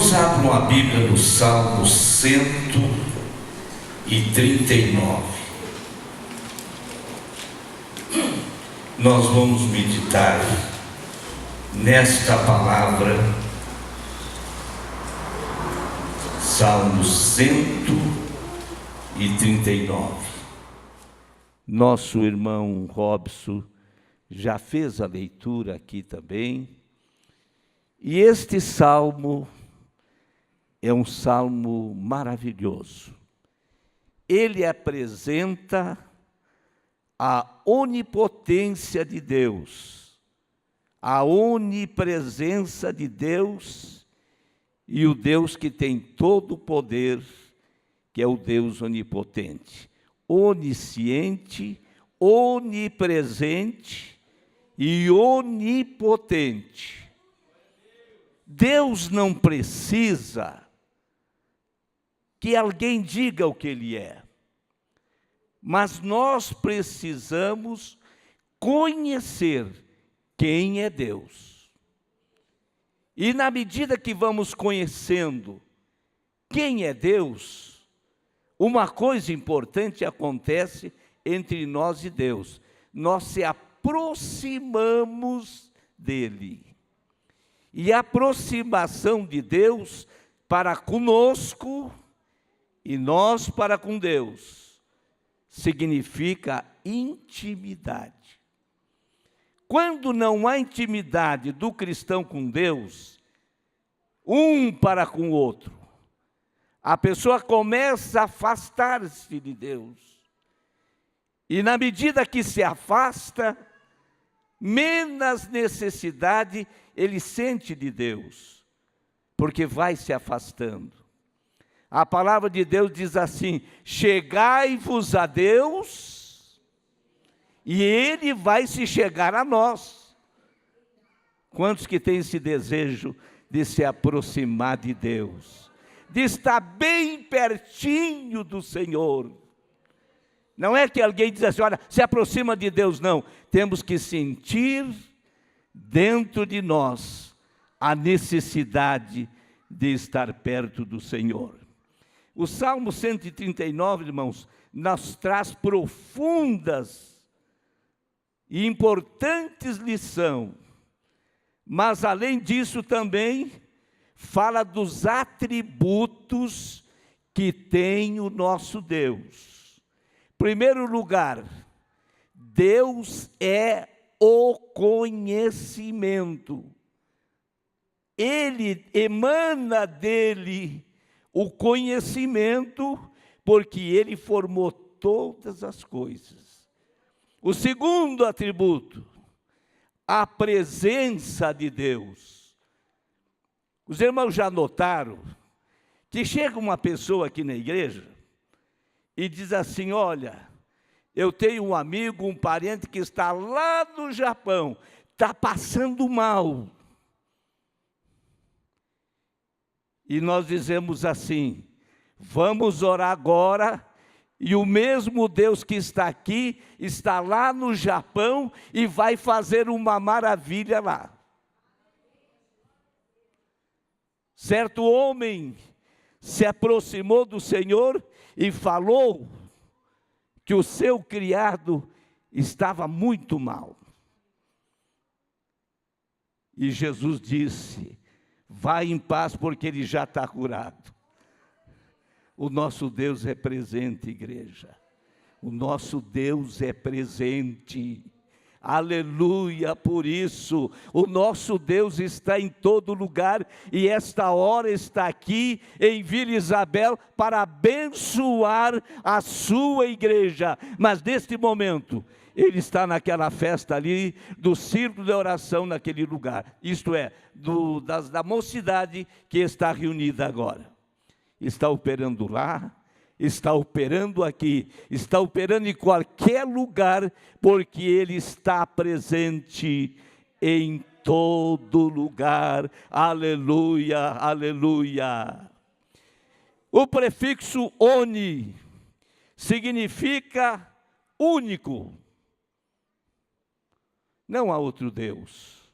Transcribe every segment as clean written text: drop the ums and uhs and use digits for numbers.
Irmãos, abram a Bíblia no Salmo 139. Nós vamos meditar nesta palavra, Salmo 139. Nosso irmão Robson já fez a leitura aqui também. E este salmo é um salmo maravilhoso. Ele apresenta a onipotência de Deus, a onipresença de Deus e o Deus que tem todo o poder, que é o Deus onipotente, onisciente, onipresente e onipotente. Deus não precisa que alguém diga o que Ele é, mas nós precisamos conhecer quem é Deus. E na medida que vamos conhecendo quem é Deus, uma coisa importante acontece entre nós e Deus: nós se aproximamos dEle. E a aproximação de Deus para conosco e nós para com Deus significa intimidade. Quando não há intimidade do cristão com Deus, um para com o outro, a pessoa começa a afastar-se de Deus. E na medida que se afasta, menos necessidade ele sente de Deus, porque vai se afastando. A palavra de Deus diz assim: chegai-vos a Deus, e Ele vai se chegar a nós. Quantos que têm esse desejo de se aproximar de Deus, de estar bem pertinho do Senhor? Não é que alguém diz assim: olha, se aproxima de Deus, não. Temos que sentir dentro de nós a necessidade de estar perto do Senhor. O Salmo 139, irmãos, nos traz profundas e importantes lições, mas além disso também fala dos atributos que tem o nosso Deus. Em primeiro lugar, Deus é o conhecimento. Ele emana dele o conhecimento, porque ele formou todas as coisas. O segundo atributo, a presença de Deus. Os irmãos já notaram que chega uma pessoa aqui na igreja e diz assim: olha, eu tenho um amigo, um parente que está lá no Japão, está passando mal. E nós dizemos assim: vamos orar agora, e o mesmo Deus que está aqui, está lá no Japão e vai fazer uma maravilha lá. Certo homem se aproximou do Senhor e falou que o seu criado estava muito mal. E Jesus disse: vai em paz, porque ele já está curado. O nosso Deus é presente, igreja. O nosso Deus é presente. Aleluia, por isso, o nosso Deus está em todo lugar, e esta hora está aqui em Vila Isabel para abençoar a sua igreja. Mas neste momento, Ele está naquela festa ali, do círculo de oração naquele lugar. Isto é, da mocidade que está reunida agora. Está operando lá, está operando aqui, está operando em qualquer lugar, porque Ele está presente em todo lugar. Aleluia, aleluia. O prefixo oni significa único. Não há outro Deus.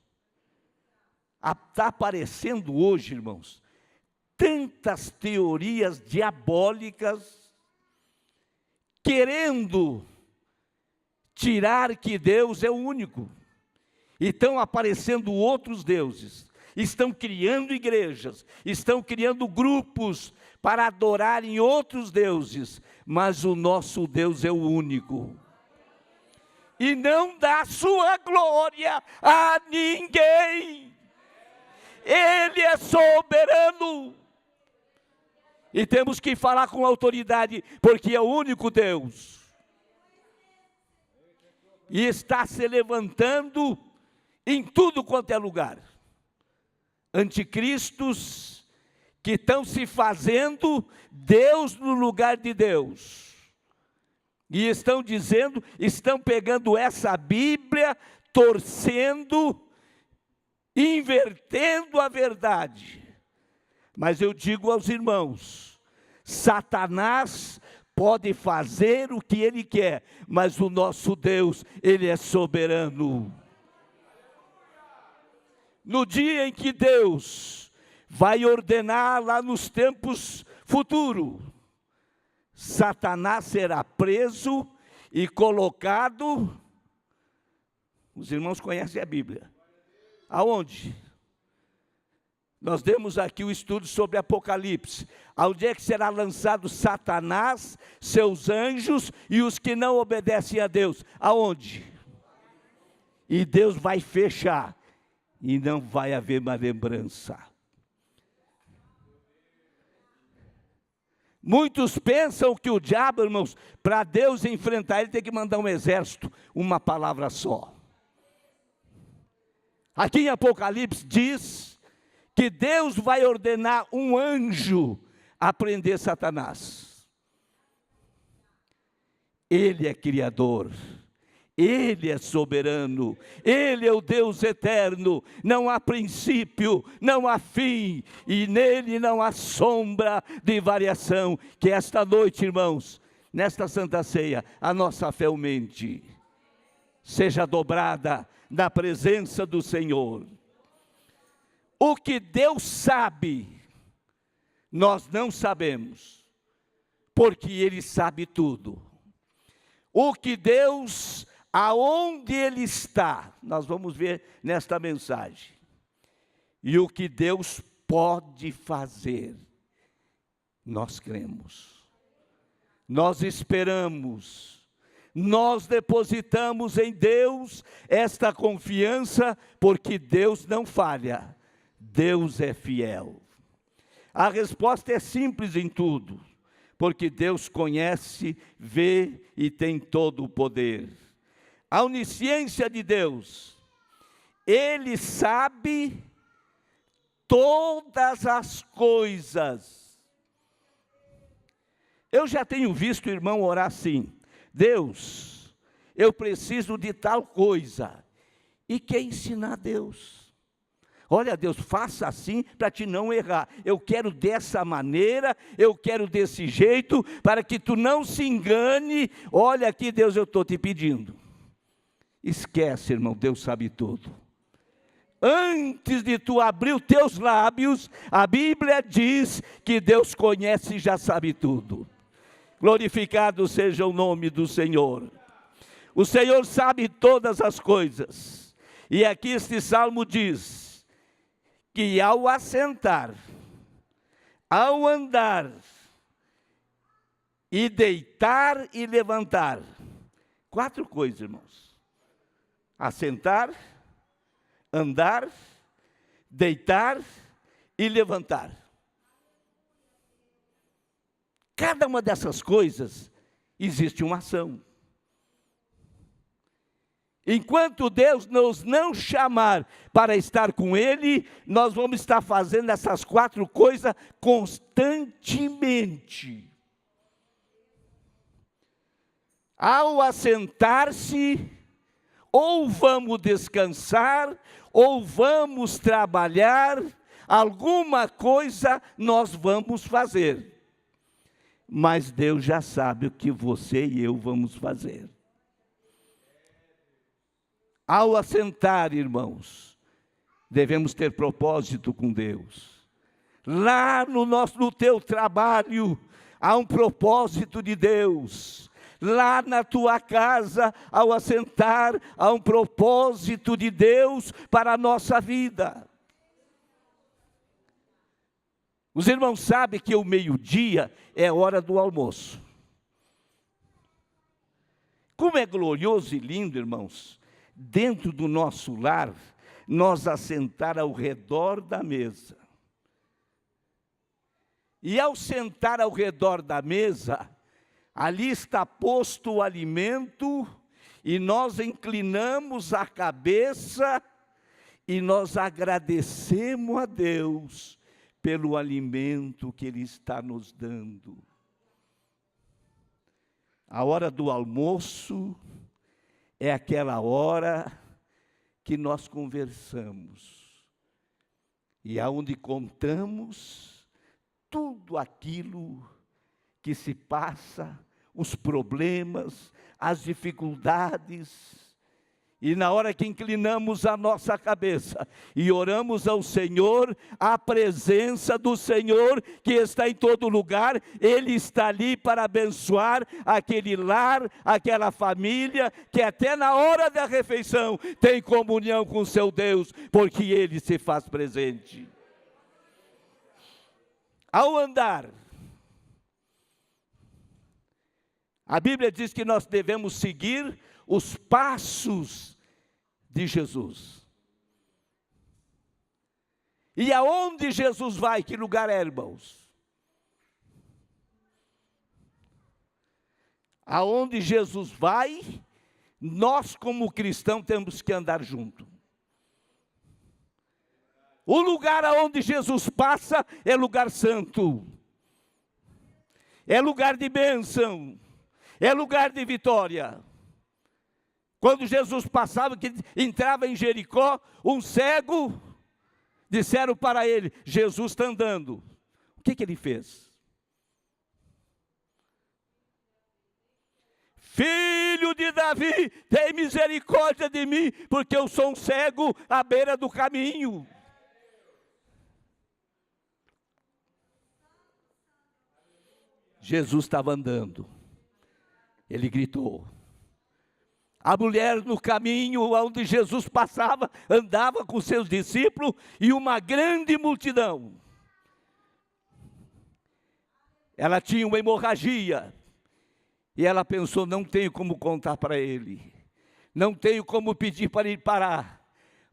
Está aparecendo hoje, irmãos, tantas teorias diabólicas, querendo tirar que Deus é o único. E estão aparecendo outros deuses, estão criando igrejas, estão criando grupos para adorarem outros deuses, mas o nosso Deus é o único. E não dá sua glória a ninguém. Ele é soberano. E temos que falar com autoridade, porque é o único Deus. E está se levantando em tudo quanto é lugar. Anticristos que estão se fazendo Deus no lugar de Deus. E estão dizendo, estão pegando essa Bíblia, torcendo, invertendo a verdade. Mas eu digo aos irmãos, Satanás pode fazer o que ele quer, mas o nosso Deus, ele é soberano. No dia em que Deus vai ordenar lá nos tempos futuros, Satanás será preso e colocado, os irmãos conhecem a Bíblia, aonde? Nós demos aqui o estudo sobre Apocalipse, aonde é que será lançado Satanás, seus anjos e os que não obedecem a Deus, aonde? E Deus vai fechar, e não vai haver uma lembrança. Muitos pensam que o diabo, irmãos, para Deus enfrentar ele tem que mandar um exército, uma palavra só. Aqui em Apocalipse diz que Deus vai ordenar um anjo a prender Satanás. Ele é criador, Ele é soberano, Ele é o Deus eterno, não há princípio, não há fim, e nele não há sombra de variação. Que esta noite, irmãos, nesta Santa Ceia, a nossa fé aumente, seja dobrada na presença do Senhor. O que Deus sabe, nós não sabemos, porque Ele sabe tudo. O que Deus, aonde Ele está, nós vamos ver nesta mensagem. E o que Deus pode fazer, nós cremos, nós esperamos, nós depositamos em Deus esta confiança, porque Deus não falha, Deus é fiel. A resposta é simples em tudo, porque Deus conhece, vê e tem todo o poder. A onisciência de Deus, Ele sabe todas as coisas. Eu já tenho visto o irmão orar assim: Deus, eu preciso de tal coisa. E quer ensinar a Deus. Olha, Deus, faça assim para te não errar. Eu quero dessa maneira, eu quero desse jeito, para que tu não se engane. Olha aqui, Deus, eu estou te pedindo. Esquece, irmão, Deus sabe tudo. Antes de tu abrir os teus lábios, a Bíblia diz que Deus conhece e já sabe tudo. Glorificado seja o nome do Senhor. O Senhor sabe todas as coisas. E aqui este salmo diz que ao assentar, ao andar, e deitar e levantar, 4 coisas, irmãos: assentar, andar, deitar e levantar. Cada uma dessas coisas existe uma ação. Enquanto Deus nos não chamar para estar com Ele, nós vamos estar fazendo essas 4 coisas constantemente. Ao assentar-se, ou vamos descansar, ou vamos trabalhar, alguma coisa nós vamos fazer. Mas Deus já sabe o que você e eu vamos fazer. Ao assentar, irmãos, devemos ter propósito com Deus. Lá no teu trabalho, há um propósito de Deus. Lá na tua casa, ao assentar, há um propósito de Deus para a nossa vida. Os irmãos sabem que o meio-dia é hora do almoço. Como é glorioso e lindo, irmãos, dentro do nosso lar, nós assentar ao redor da mesa. E ao sentar ao redor da mesa, ali está posto o alimento, e nós inclinamos a cabeça, e nós agradecemos a Deus pelo alimento que Ele está nos dando. A hora do almoço é aquela hora que nós conversamos, e aonde contamos tudo aquilo que se passa, os problemas, as dificuldades. E na hora que inclinamos a nossa cabeça e oramos ao Senhor, a presença do Senhor que está em todo lugar, Ele está ali para abençoar aquele lar, aquela família, que até na hora da refeição tem comunhão com o seu Deus, porque Ele se faz presente. Ao andar, a Bíblia diz que nós devemos seguir os passos de Jesus. E aonde Jesus vai, que lugar é, irmãos? Aonde Jesus vai, nós como cristãos temos que andar junto. O lugar aonde Jesus passa é lugar santo, é lugar de bênção, é lugar de vitória. Quando Jesus passava, que entrava em Jericó, um cego, disseram para ele, Jesus está andando. O que ele fez? Filho de Davi, tem misericórdia de mim, porque eu sou um cego à beira do caminho. Jesus estava andando, ele gritou. A mulher no caminho onde Jesus passava, andava com seus discípulos e uma grande multidão. Ela tinha uma hemorragia e ela pensou, não tenho como contar para ele, não tenho como pedir para ele parar.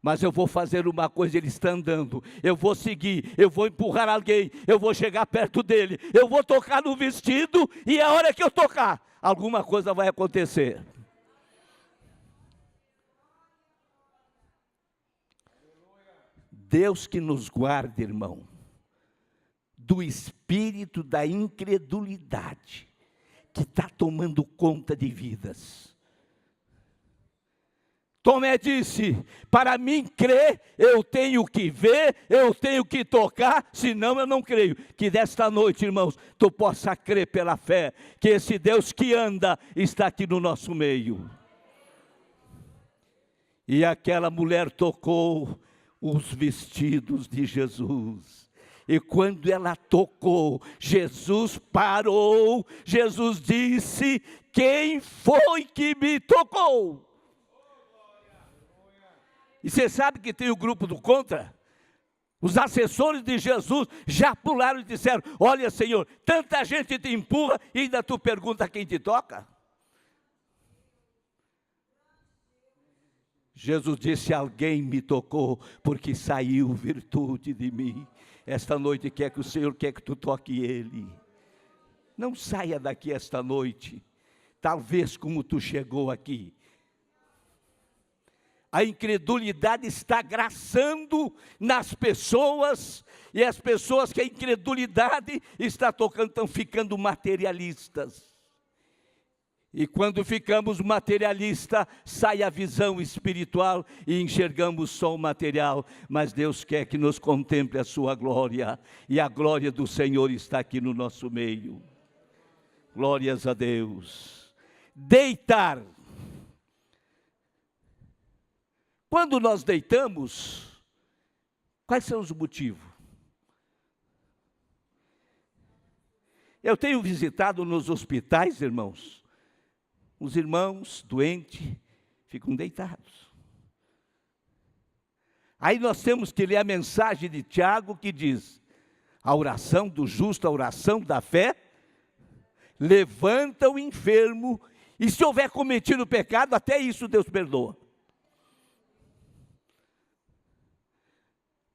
Mas eu vou fazer uma coisa, ele está andando, eu vou seguir, eu vou empurrar alguém, eu vou chegar perto dele, eu vou tocar no vestido, e a hora que eu tocar, alguma coisa vai acontecer. Deus que nos guarde, irmão, do espírito da incredulidade, que está tomando conta de vidas. Tomé disse, para mim crer, eu tenho que ver, eu tenho que tocar, senão eu não creio. Que desta noite, irmãos, tu possa crer pela fé, que esse Deus que anda, está aqui no nosso meio. E aquela mulher tocou os vestidos de Jesus. E quando ela tocou, Jesus parou, Jesus disse, quem foi que me tocou? E você sabe que tem o grupo do contra? Os assessores de Jesus já pularam e disseram, olha Senhor, tanta gente te empurra e ainda tu pergunta quem te toca? Jesus disse, alguém me tocou, porque saiu virtude de mim. Esta noite quer que o Senhor quer que tu toque Ele. Não saia daqui esta noite, talvez como tu chegou aqui. A incredulidade está graçando nas pessoas, e as pessoas que a incredulidade está tocando, estão ficando materialistas. E quando ficamos materialistas, sai a visão espiritual e enxergamos só o material. Mas Deus quer que nos contemple a sua glória, e a glória do Senhor está aqui no nosso meio. Glórias a Deus. Deitar. Quando nós deitamos, quais são os motivos? Eu tenho visitado nos hospitais, irmãos, os irmãos doentes ficam deitados. Aí nós temos que ler a mensagem de Tiago que diz: a oração do justo, a oração da fé, levanta o enfermo, e se houver cometido pecado, até isso Deus perdoa.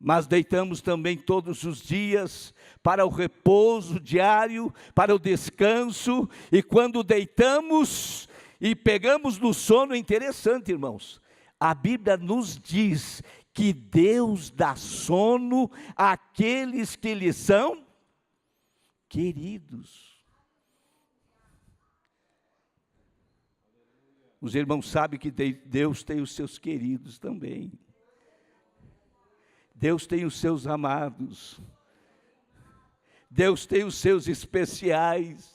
Mas deitamos também todos os dias para o repouso diário, para o descanso, e quando deitamos e pegamos no sono, é interessante, irmãos, a Bíblia nos diz que Deus dá sono àqueles que lhe são queridos. Os irmãos sabem que Deus tem os seus queridos também. Deus tem os seus amados. Deus tem os seus especiais.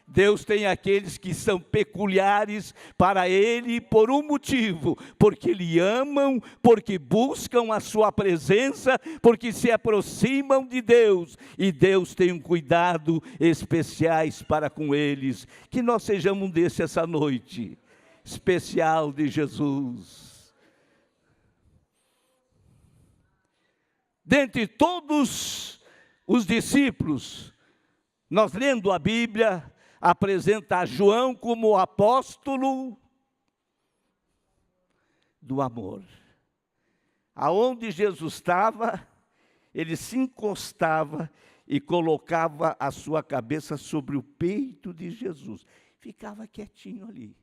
Deus tem aqueles que são peculiares para Ele por um motivo, porque Ele amam, porque buscam a sua presença, porque se aproximam de Deus, e Deus tem um cuidado especiais para com eles. Que nós sejamos um desses essa noite, especial de Jesus. Dentre todos os discípulos, nós lendo a Bíblia, apresenta João como o apóstolo do amor. Aonde Jesus estava, ele se encostava e colocava a sua cabeça sobre o peito de Jesus. Ficava quietinho ali.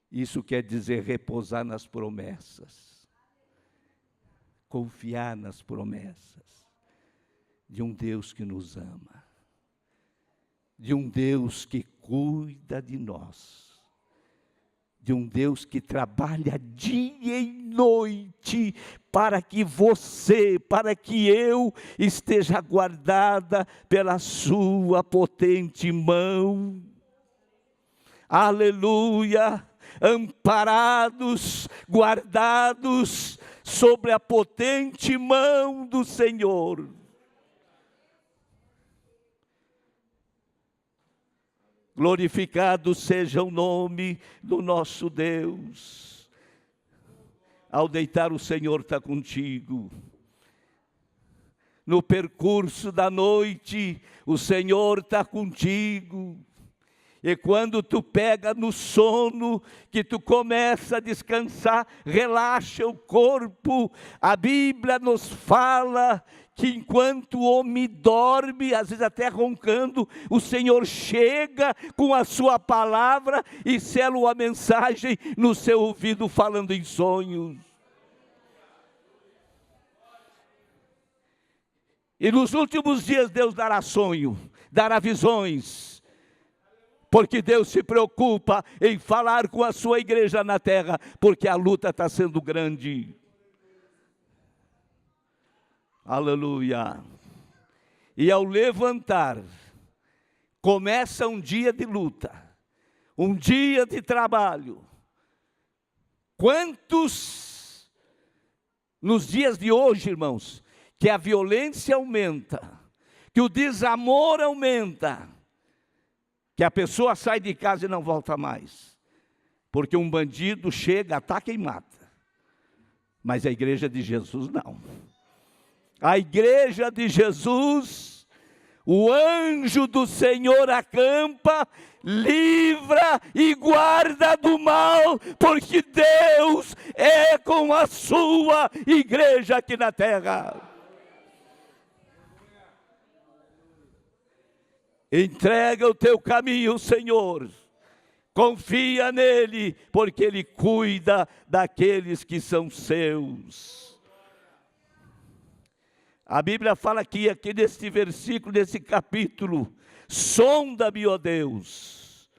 Isso quer dizer repousar nas promessas. Confiar nas promessas de um Deus que nos ama, de um Deus que cuida de nós, de um Deus que trabalha dia e noite para que você, para que eu esteja guardada pela sua potente mão. Aleluia! Amparados, guardados sobre a potente mão do Senhor. Glorificado seja o nome do nosso Deus. Ao deitar, o Senhor está contigo. No percurso da noite, o Senhor está contigo. E quando tu pega no sono, que tu começa a descansar, relaxa o corpo. A Bíblia nos fala que enquanto o homem dorme, às vezes até roncando, o Senhor chega com a sua palavra e sela uma mensagem no seu ouvido, falando em sonhos. E nos últimos dias Deus dará sonho, dará visões, porque Deus se preocupa em falar com a sua igreja na terra, porque a luta está sendo grande. Aleluia. E ao levantar, começa um dia de luta, um dia de trabalho. Quantos, nos dias de hoje, irmãos, que a violência aumenta, que o desamor aumenta, que a pessoa sai de casa e não volta mais, porque um bandido chega, ataca e mata. Mas a igreja de Jesus não. A igreja de Jesus, o anjo do Senhor acampa, livra e guarda do mal, porque Deus é com a sua igreja aqui na terra. Entrega o teu caminho, Senhor. Confia nele, porque ele cuida daqueles que são seus. A Bíblia fala aqui neste versículo, nesse capítulo: sonda-me, ó Deus.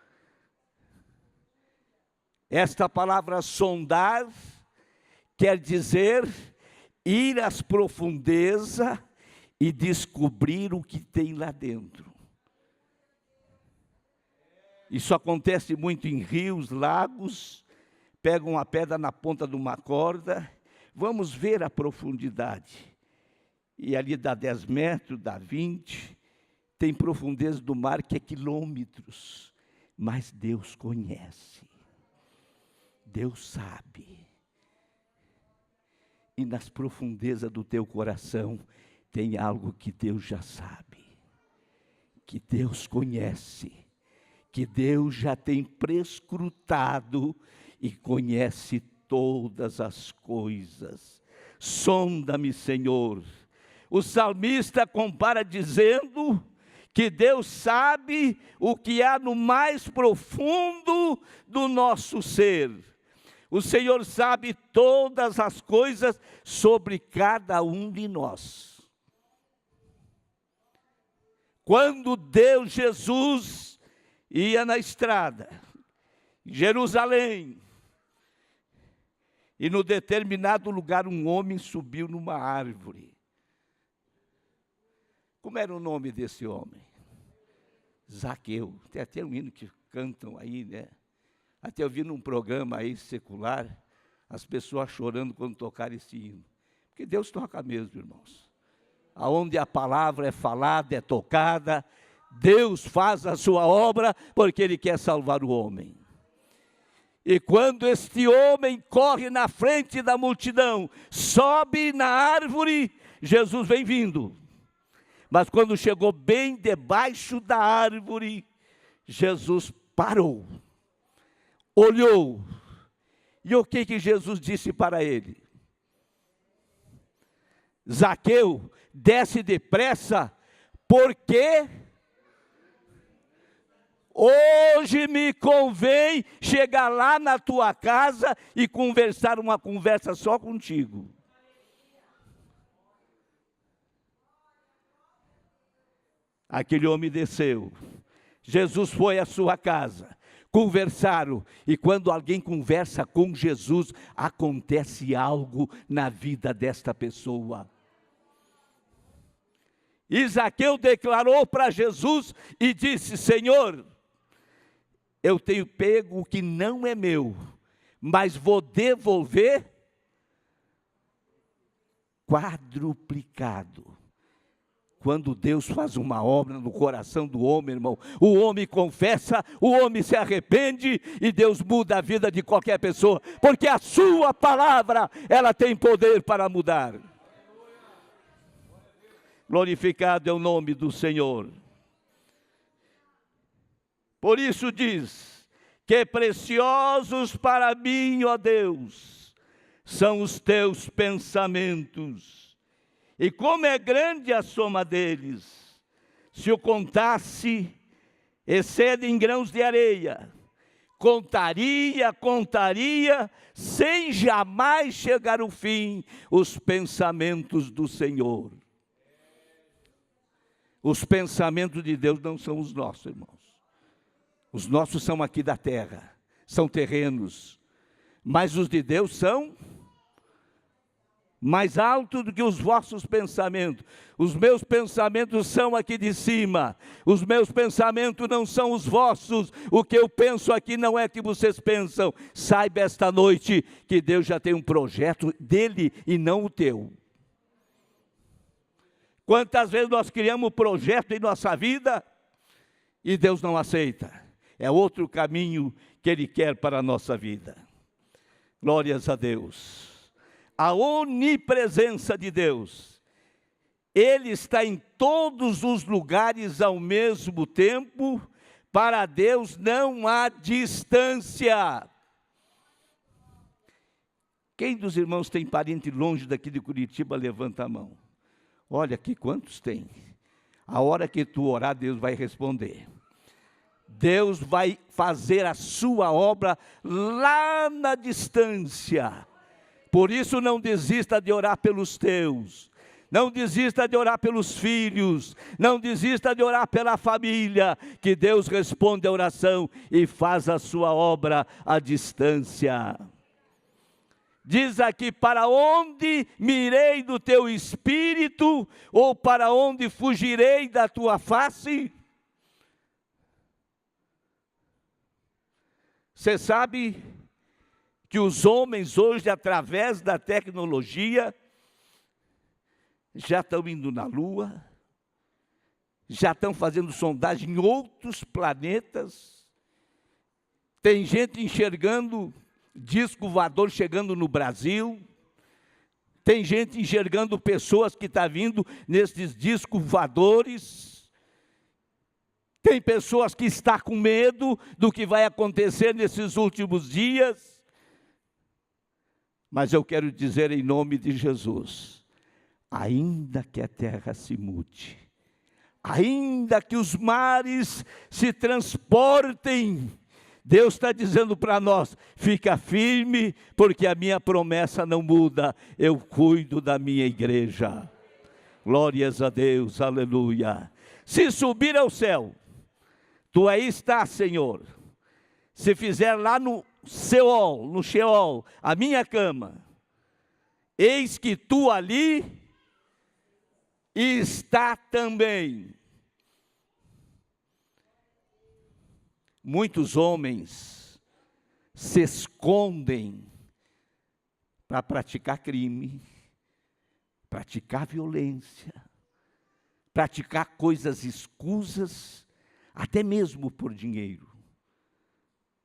Esta palavra sondar quer dizer ir às profundezas e descobrir o que tem lá dentro. Isso acontece muito em rios, lagos. Pegam uma pedra na ponta de uma corda, vamos ver a profundidade. e ali dá 10 metros, dá 20, tem profundeza do mar que é quilômetros, mas Deus conhece, Deus sabe, e nas profundezas do teu coração, tem algo que Deus já sabe, que Deus conhece, que Deus já tem prescrutado e conhece todas as coisas. Sonda-me, Senhor. O salmista compara dizendo que Deus sabe o que há no mais profundo do nosso ser. O Senhor sabe todas as coisas sobre cada um de nós. Quando Deus, Jesus, ia na estrada, em Jerusalém, e no determinado lugar um homem subiu numa árvore. Como era o nome desse homem? Zaqueu. Tem até um hino que cantam aí, né? Até eu vi num programa aí secular, as pessoas chorando quando tocaram esse hino. Porque Deus toca mesmo, irmãos. Aonde a palavra é falada, é tocada, Deus faz a sua obra, porque Ele quer salvar o homem. E quando este homem corre na frente da multidão, sobe na árvore, Jesus vem vindo. Mas quando chegou bem debaixo da árvore, Jesus parou, olhou, e o que Jesus disse para ele? Zaqueu, desce depressa, porque hoje me convém chegar lá na tua casa e conversar uma conversa só contigo. Aquele homem desceu, Jesus foi à sua casa, conversaram, e quando alguém conversa com Jesus, acontece algo na vida desta pessoa. E Zaqueu declarou para Jesus e disse: Senhor, eu tenho pego o que não é meu, mas vou devolver quadruplicado. Quando Deus faz uma obra no coração do homem, irmão, o homem confessa, o homem se arrepende e Deus muda a vida de qualquer pessoa, porque a sua palavra, ela tem poder para mudar. Glorificado é o nome do Senhor. Por isso diz, que preciosos para mim, ó Deus, são os teus pensamentos, e como é grande a soma deles. Se eu contasse, excedem grãos de areia. Contaria, sem jamais chegar o fim, os pensamentos do Senhor. Os pensamentos de Deus não são os nossos, irmãos. Os nossos são aqui da terra, são terrenos. Mas os de Deus são mais altos do que os vossos pensamentos. Os meus pensamentos são aqui de cima. Os meus pensamentos não são os vossos. O que eu penso aqui não é o que vocês pensam. Saiba esta noite que Deus já tem um projeto dele e não o teu. Quantas vezes nós criamos um projeto em nossa vida e Deus não aceita? É outro caminho que Ele quer para a nossa vida. Glórias a Deus. A onipresença de Deus. Ele está em todos os lugares ao mesmo tempo. Para Deus não há distância. Quem dos irmãos tem parente longe daqui de Curitiba, levanta a mão. Olha aqui quantos tem. A hora que tu orar, Deus vai responder. Deus vai fazer a sua obra lá na distância. Por isso não desista de orar pelos teus. Não desista de orar pelos filhos. Não desista de orar pela família. Que Deus responde a oração e faz a sua obra à distância. Diz aqui, para onde me irei do teu espírito, ou para onde fugirei da tua face? Você sabe que os homens hoje, através da tecnologia, já estão indo na Lua, já estão fazendo sondagem em outros planetas. Tem gente enxergando disco voador chegando no Brasil. Tem gente enxergando pessoas que estão vindo nesses discos voadores. Tem pessoas que estão com medo do que vai acontecer nesses últimos dias. Mas eu quero dizer em nome de Jesus, ainda que a terra se mude, ainda que os mares se transportem, Deus está dizendo para nós, fica firme, porque a minha promessa não muda, eu cuido da minha igreja. Glórias a Deus, aleluia. Se subir ao céu, tu aí estás, Senhor. Se fizer lá no Sheol, a minha cama, eis que tu ali está também. Muitos homens se escondem para praticar crime, praticar violência, praticar coisas escusas, até mesmo por dinheiro.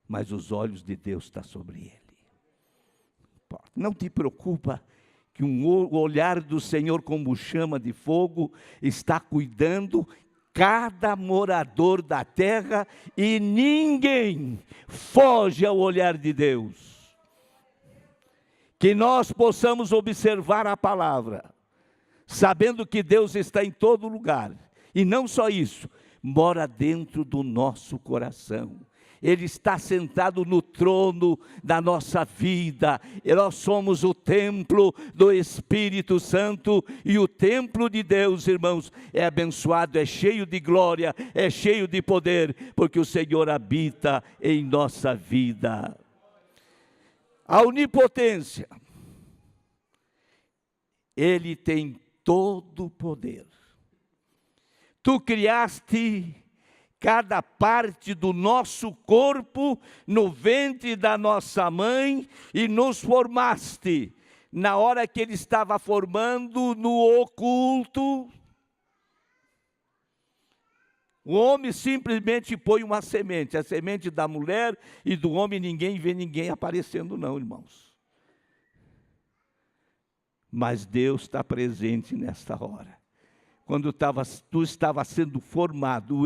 Mas os olhos de Deus estão sobre ele. Não te preocupa que o olhar do Senhor como chama de fogo está cuidando cada morador da terra e ninguém foge ao olhar de Deus. Que nós possamos observar a palavra, sabendo que Deus está em todo lugar. E não só isso, mora dentro do nosso coração. Ele está sentado no trono da nossa vida, e nós somos o templo do Espírito Santo, e o templo de Deus, irmãos, é abençoado, é cheio de glória, é cheio de poder, porque o Senhor habita em nossa vida. A onipotência, Ele tem todo o poder. Tu criaste cada parte do nosso corpo no ventre da nossa mãe e nos formaste. Na hora que Ele estava formando no oculto, o homem simplesmente põe uma semente, a semente da mulher e do homem, ninguém vê ninguém aparecendo não, irmãos. Mas Deus está presente nesta hora. Quando tu estava sendo formado,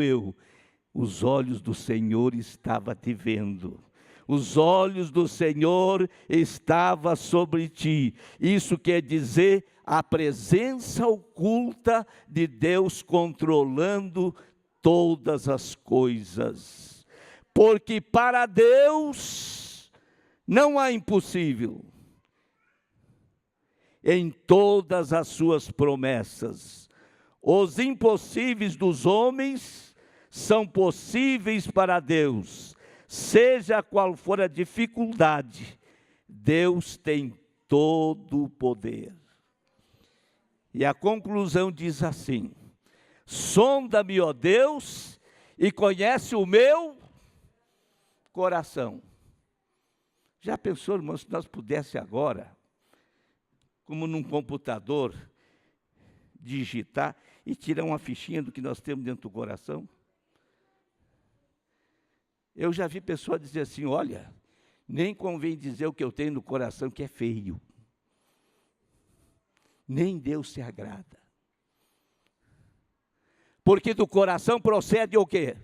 os olhos do Senhor estavam te vendo. Os olhos do Senhor estavam sobre ti. Isso quer dizer a presença oculta de Deus controlando todas as coisas. Porque para Deus não há impossível. Em todas as suas promessas, os impossíveis dos homens são possíveis para Deus. Seja qual for a dificuldade, Deus tem todo o poder. E a conclusão diz assim: sonda-me, ó Deus, e conhece o meu coração. Já pensou, irmão, se nós pudéssemos agora, como num computador, digitar e tirar uma fichinha do que nós temos dentro do coração? Eu já vi pessoas dizer assim, olha, nem convém dizer o que eu tenho no coração que é feio. Nem Deus se agrada. Porque do coração procede o quê?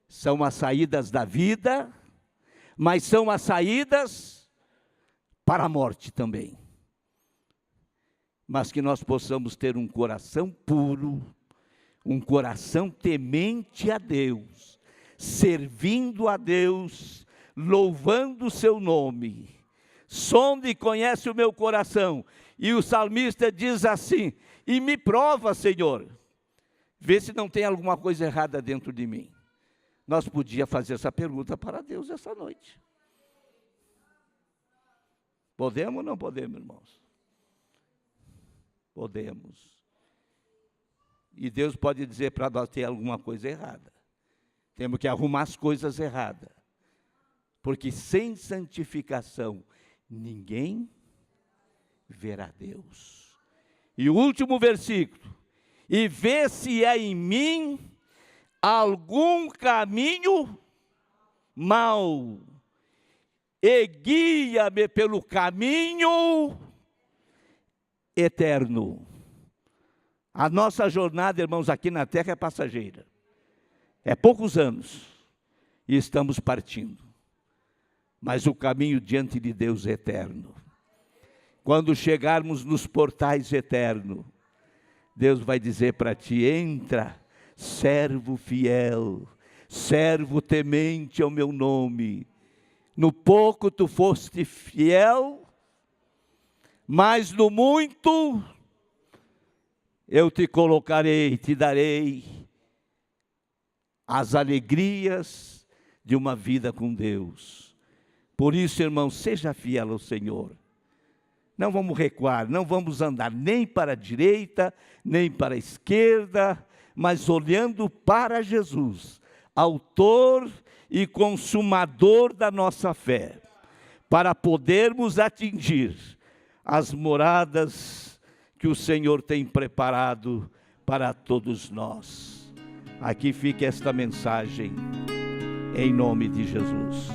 São as saídas da vida, mas são as saídas para a morte também. Mas que nós possamos ter um coração puro, um coração temente a Deus, servindo a Deus, louvando o seu nome. Sonde e conhece o meu coração. E o salmista diz assim, e me prova, Senhor, vê se não tem alguma coisa errada dentro de mim. Nós podíamos fazer essa pergunta para Deus essa noite. Podemos ou não podemos, irmãos? Podemos. E Deus pode dizer para nós ter alguma coisa errada. Temos que arrumar as coisas erradas. Porque sem santificação, ninguém verá Deus. E o último versículo: e vê se é em mim algum caminho mau, e guia-me pelo caminho eterno. A nossa jornada, irmãos, aqui na terra é passageira. É poucos anos e estamos partindo. Mas o caminho diante de Deus é eterno. Quando chegarmos nos portais eternos, Deus vai dizer para ti: entra, servo fiel, servo temente ao meu nome. No pouco tu foste fiel, mas no muito eu te colocarei, te darei as alegrias de uma vida com Deus. Por isso, irmão, seja fiel ao Senhor. Não vamos recuar, não vamos andar nem para a direita, nem para a esquerda, mas olhando para Jesus, autor e consumador da nossa fé, para podermos atingir as moradas que o Senhor tem preparado para todos nós. Aqui fica esta mensagem, em nome de Jesus.